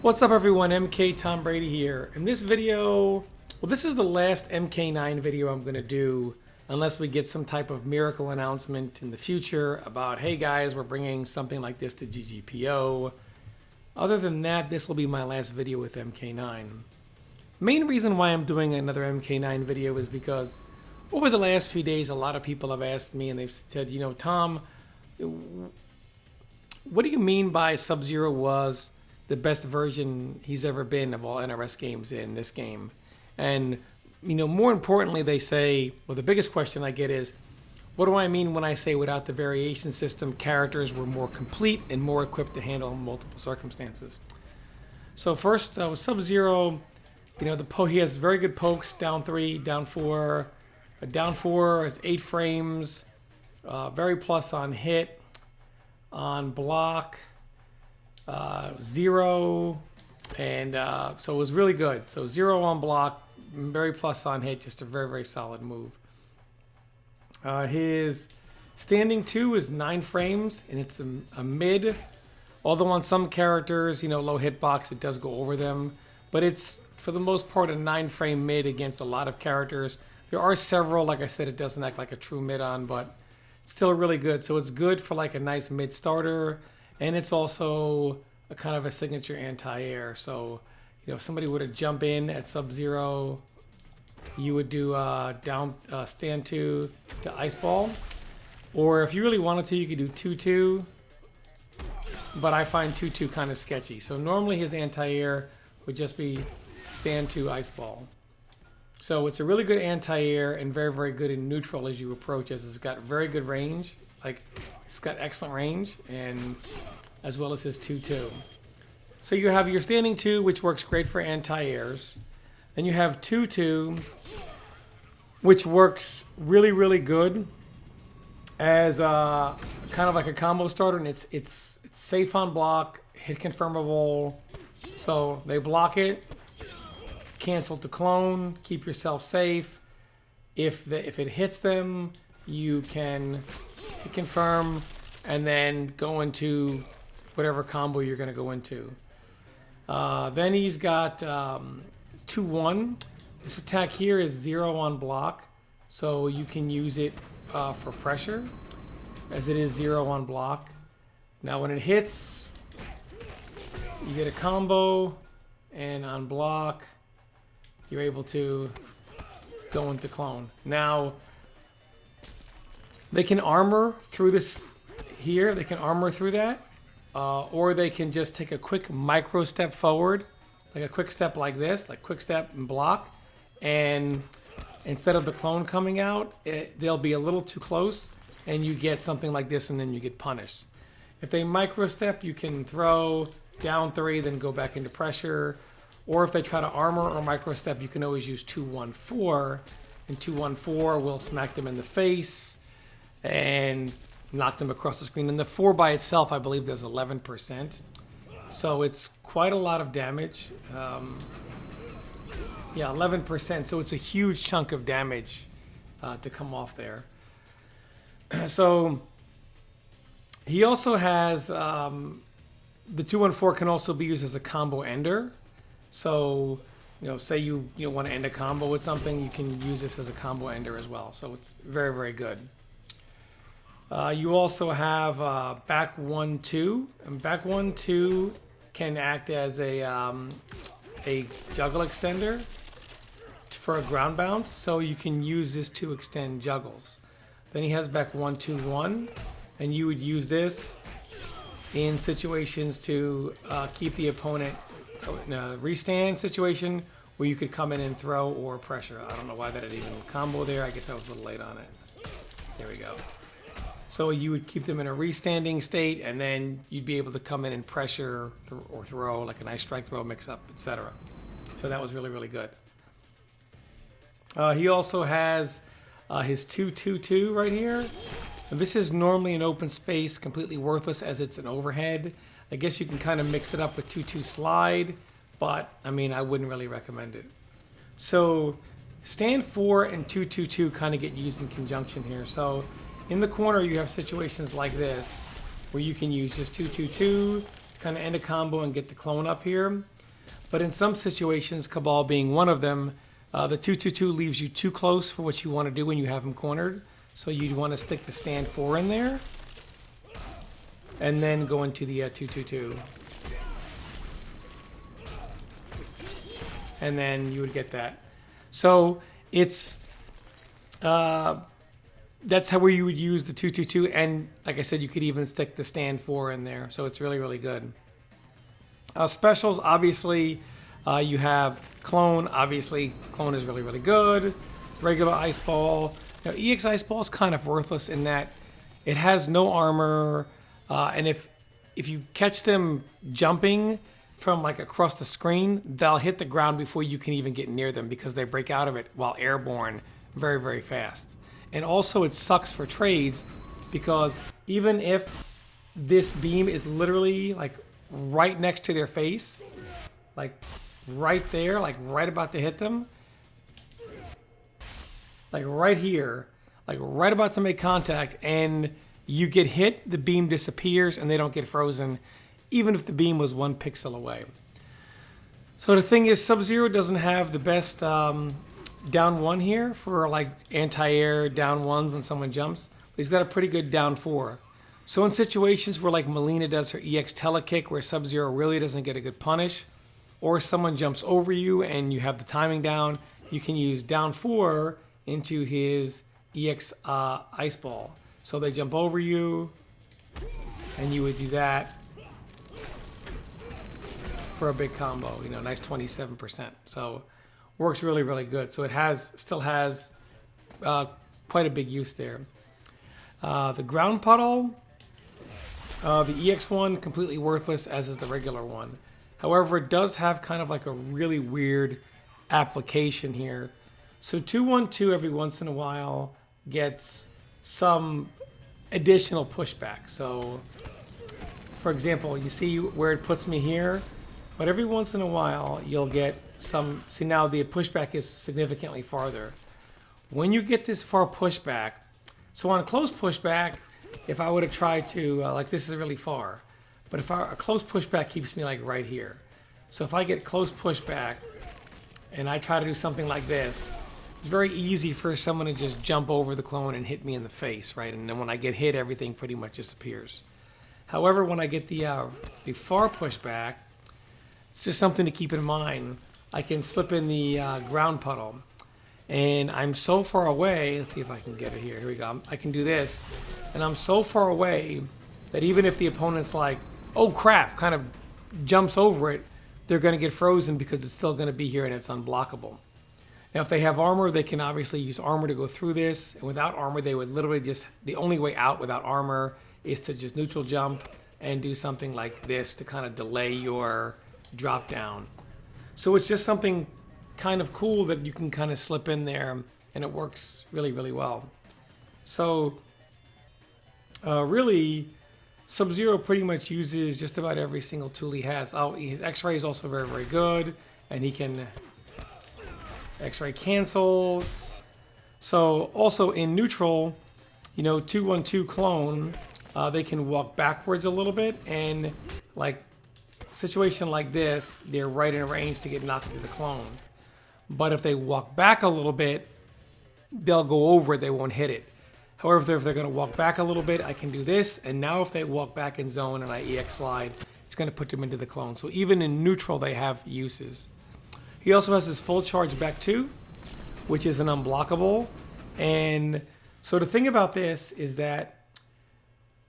What's up everyone, MK Tom Brady here. In this video, well this is the last MK9 video I'm going to do unless we get some type of miracle announcement in the future about, hey guys, we're bringing something like this to GGPO. Other than that, this will be my last video with MK9. Main reason why I'm doing another MK9 video is because over the last few days, a lot of people have asked me and they've said, you know, Tom, what do you mean by Sub-Zero was the best version he's ever been of all NRS games in this game? And, you know, more importantly, they say, well, the biggest question I get is, what do I mean when I say without the variation system, characters were more complete and more equipped to handle multiple circumstances? So first, with Sub-Zero, you know, he has very good pokes, down 3, down 4. Down 4 is 8 frames, very plus on hit, on block, 0, and so it was really good. So 0 on block, very plus on hit, just a very, very solid move. His standing 2 is 9 frames, and it's a mid. Although on some characters, you know, low hitbox, it does go over them. But it's, for the most part, a 9-frame mid against a lot of characters. There are several, like I said, it doesn't act like a true mid on, but it's still really good. So it's good for like a nice mid starter. And it's also a kind of a signature anti-air. So, you know, if somebody were to jump in at Sub-Zero, you would do stand 2 to ice ball. Or if you really wanted to, you could do 2-2. But I find 2-2 kind of sketchy. So normally his anti-air would just be stand 2 ice ball. So it's a really good anti-air and very, very good in neutral as you approach, as it's got very good range. Like, it's got excellent range, and as well as his 2-2. So you have your standing 2, which works great for anti-airs. Then you have 2-2, which works really, really good as kind of like a combo starter, and it's safe on block, hit confirmable. So they block it, cancel to clone, keep yourself safe. If it hits them, you can hit confirm and then go into whatever combo you're going to go into. Then he's got 2-1. This attack here is 0 on block, so you can use it for pressure, as it is 0 on block. Now when it hits, you get a combo, and on block, you're able to go into clone. Now, they can armor through this here. They can armor through that. Or they can just take a quick micro step forward, like a quick step like this, like quick step and block. And instead of the clone coming out, they'll be a little too close, and you get something like this, and then you get punished. If they micro step, you can throw down 3, then go back into pressure. Or if they try to armor or micro step, you can always use 2-1-4, and 2-1-4 will smack them in the face and knock them across the screen. And the 4 by itself, I believe, does 11%. So it's quite a lot of damage. Yeah, 11%. So it's a huge chunk of damage to come off there. So he also has the 2-1-4 can also be used as a combo ender. So, you know, say you want to end a combo with something, you can use this as a combo ender as well. So it's very, very good. You also have back 1-2, and back 1-2 can act as a juggle extender for a ground bounce. So you can use this to extend juggles. Then he has back 1-2-1, and you would use this in situations to keep the opponent in a restand situation where you could come in and throw or pressure. I don't know why that didn't even combo there. I guess I was a little late on it. There we go. So you would keep them in a restanding state, and then you'd be able to come in and pressure or throw, like a nice strike throw, mix up, etc. So that was really, really good. He also has his 2-2-2 right here. And this is normally an open space, completely worthless as it's an overhead. I guess you can kind of mix it up with 2-2 slide, but I mean, I wouldn't really recommend it. So stand 4 and 2-2-2 kind of get used in conjunction here. So in the corner, you have situations like this where you can use just 2-2-2 kind of end a combo and get the clone up here. But in some situations, Cabal being one of them, the 2/2/2 leaves you too close for what you want to do when you have him cornered. So you want to stick the stand 4 in there. And then go into the 2/2/2. And then you would get that. So it's that's how you would use the 2/2/2, and like I said, you could even stick the stand 4 in there. So it's really, really good. Specials, obviously, you have clone. Obviously, clone is really, really good. Regular ice ball. Now, EX ice ball is kind of worthless in that it has no armor, and if you catch them jumping from like across the screen, they'll hit the ground before you can even get near them because they break out of it while airborne very, very fast. And also it sucks for trades because even if this beam is literally like right next to their face, like right there, like right about to hit them, like right here, like right about to make contact, and you get hit, the beam disappears and they don't get frozen, even if the beam was 1 pixel away. So the thing is, Sub-Zero doesn't have the best down 1 here for like anti-air down 1s when someone jumps. But he's got a pretty good down 4. So in situations where like Melina does her EX telekick where Sub-Zero really doesn't get a good punish, or someone jumps over you and you have the timing down, you can use down 4 into his EX ice ball. So they jump over you and you would do that for a big combo, you know, nice 27%. So works really, really good. So it still has quite a big use there. The ground puddle, the EX one, completely worthless, as is the regular one. However, it does have kind of like a really weird application here. So 2/1/2 every once in a while gets some additional pushback. So for example, you see where it puts me here? But every once in a while, you'll get some... See, now the pushback is significantly farther. When you get this far pushback... So on a close pushback, if I would have tried to... like, this is really far. But a close pushback keeps me, like, right here. So if I get close pushback, and I try to do something like this, it's very easy for someone to just jump over the clone and hit me in the face, right? And then when I get hit, everything pretty much disappears. However, when I get the far pushback... It's just something to keep in mind. I can slip in the ground puddle. And I'm so far away. Let's see if I can get it here. Here we go. I can do this. And I'm so far away that even if the opponent's like, oh crap, kind of jumps over it, they're going to get frozen because it's still going to be here and it's unblockable. Now, if they have armor, they can obviously use armor to go through this. And without armor, they would literally just... The only way out without armor is to just neutral jump and do something like this to kind of delay your... drop down. So it's just something kind of cool that you can kind of slip in there, and it works really, really well. So really, Sub-Zero pretty much uses just about every single tool he has. Oh, his X-Ray is also very, very good, and he can X-Ray cancel. So also in neutral, you know, 2/1/2 clone, they can walk backwards a little bit, and like situation like this, they're right in range to get knocked into the clone. But if they walk back a little bit, they'll go over it, they won't hit it. However, if they're going to walk back a little bit, I can do this, and now if they walk back in zone and I EX slide, it's going to put them into the clone. So even in neutral, they have uses. He also has his full charge back 2, which is an unblockable. And so the thing about this is that,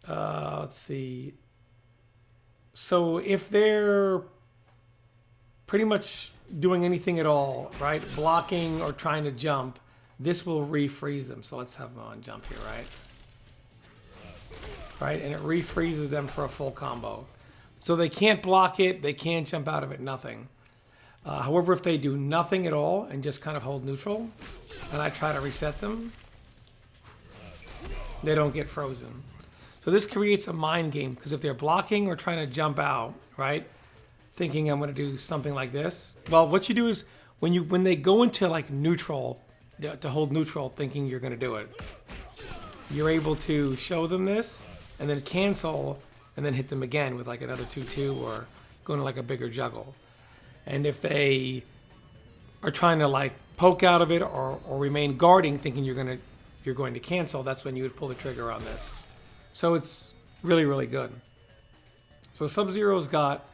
let's see... So if they're pretty much doing anything at all, right, blocking or trying to jump, this will refreeze them. So let's have them on jump here, right? Right, and it refreezes them for a full combo. So they can't block it, they can't jump out of it, nothing. However, if they do nothing at all and just kind of hold neutral, and I try to reset them, they don't get frozen. So this creates a mind game, because if they're blocking or trying to jump out, right, thinking I'm going to do something like this, well, what you do is when they go into like neutral, to hold neutral, thinking you're going to do it, you're able to show them this and then cancel and then hit them again with like another 2-2 or going to like a bigger juggle. And if they are trying to like poke out of it or remain guarding, thinking you're going to cancel, that's when you would pull the trigger on this. So it's really, really good. So Sub-Zero's got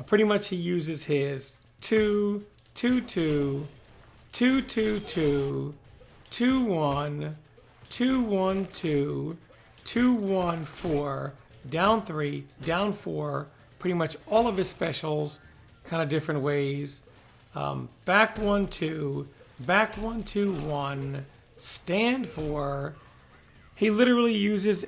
pretty much he uses his 2, 2, 2, 2, 2, 2, 2, 1, 2, 1, 2, 2, 1, 4, down 3, down 4, pretty much all of his specials, kind of different ways. Back 1, 2, back 1, 2, 1, stand 4. He literally uses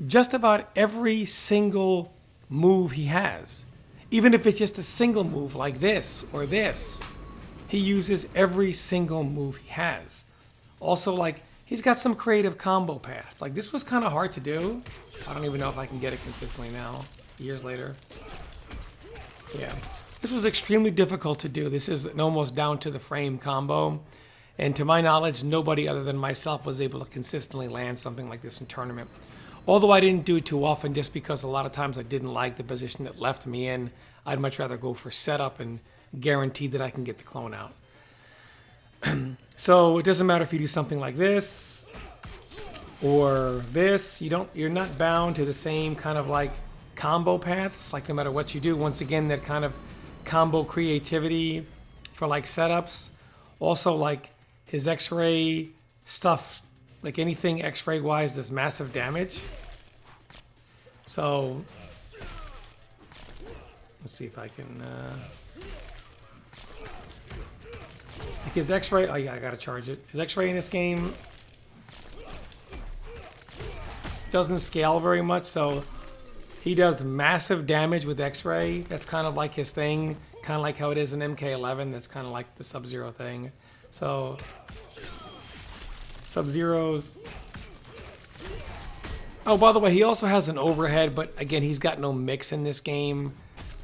just about every single move he has. Even if it's just a single move like this or this, he uses every single move he has. Also, like, he's got some creative combo paths. Like, this was kind of hard to do. I don't even know if I can get it consistently now, years later. Yeah. This was extremely difficult to do. This is an almost down to the frame combo. And to my knowledge, nobody other than myself was able to consistently land something like this in tournament. Although I didn't do it too often just because a lot of times I didn't like the position that left me in. I'd much rather go for setup and guarantee that I can get the clone out. So it doesn't matter if you do something like this or this. You're not bound to the same kind of like combo paths. Like no matter what you do, once again, that kind of combo creativity for like setups. Also like his X-ray stuff, like anything X-ray wise does massive damage. So let's see if I can like his X-ray. Oh yeah, I gotta charge it. His X-ray in this game doesn't scale very much, so he does massive damage with X-ray. That's kind of like his thing, kind of like how it is in MK11. That's kind of like the Sub-Zero thing. So Sub-Zero's. Oh, by the way, he also has an overhead, but again, he's got no mix in this game.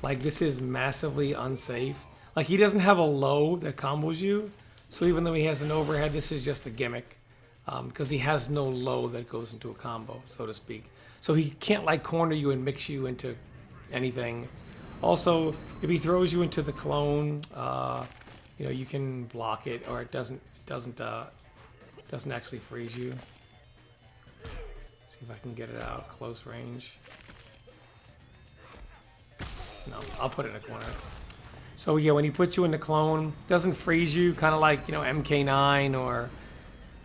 Like, this is massively unsafe. Like, he doesn't have a low that combos you. So even though he has an overhead, this is just a gimmick. Because he has no low that goes into a combo, so to speak. So he can't, like, corner you and mix you into anything. Also, if he throws you into the clone, you know, you can block it, or it doesn't actually freeze you. See if I can get it out close range. No, I'll put it in a corner. So yeah, when he puts you in the clone, doesn't freeze you, kind of like, you know, MK9 or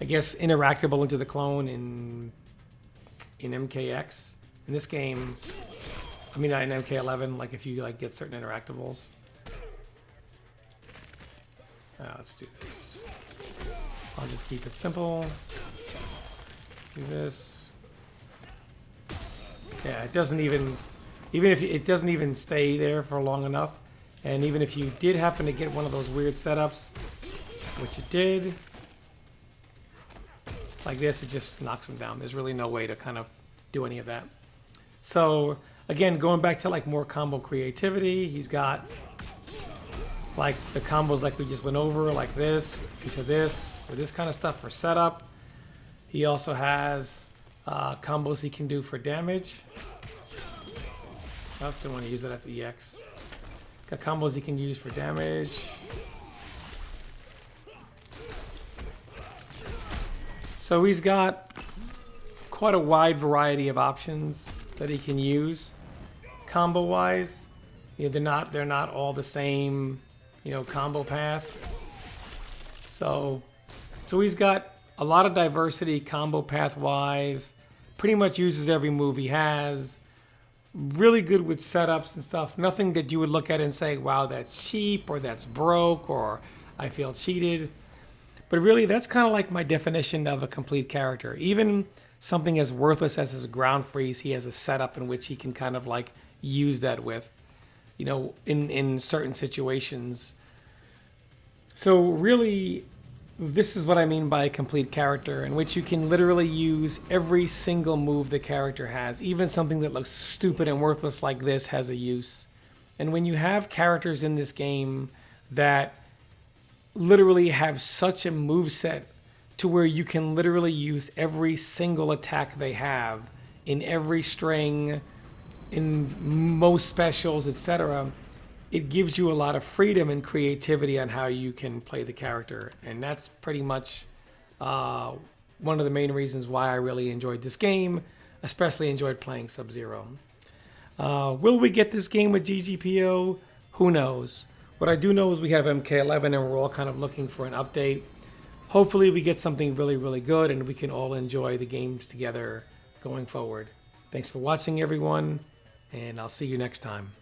I guess interactable into the clone in MKX. In this game, I mean in MK11, like if you like get certain interactables. Let's do this. I'll just keep it simple. Do this. Yeah, it doesn't even if it doesn't even stay there for long enough. And even if you did happen to get one of those weird setups, which it did, like this, it just knocks them down. There's really no way to kind of do any of that. So again, going back to like more combo creativity, he's got like the combos like we just went over, like this, into this, for this kind of stuff for setup. He also has combos he can do for damage. Oh, don't want to use that as EX. Got combos he can use for damage. So he's got quite a wide variety of options that he can use combo wise. You know, they're not all the same, you know, combo path. So he's got a lot of diversity combo path wise. Pretty much uses every move he has. Really good with setups and stuff. Nothing that you would look at and say, wow, that's cheap, or that's broke, or I feel cheated. But really, that's kind of like my definition of a complete character. Even something as worthless as his ground freeze, he has a setup in which he can kind of like use that with, you know, in certain situations. So really, this is what I mean by a complete character, in which you can literally use every single move the character has. Even something that looks stupid and worthless like this has a use. And when you have characters in this game that literally have such a moveset to where you can literally use every single attack they have in every string in most specials, etc., it gives you a lot of freedom and creativity on how you can play the character. And that's pretty much one of the main reasons why I really enjoyed this game, especially enjoyed playing Sub-Zero. Will we get this game with GGPO? Who knows? What I do know is we have MK11 and we're all kind of looking for an update. Hopefully we get something really, really good and we can all enjoy the games together going forward. Thanks for watching, everyone, and I'll see you next time.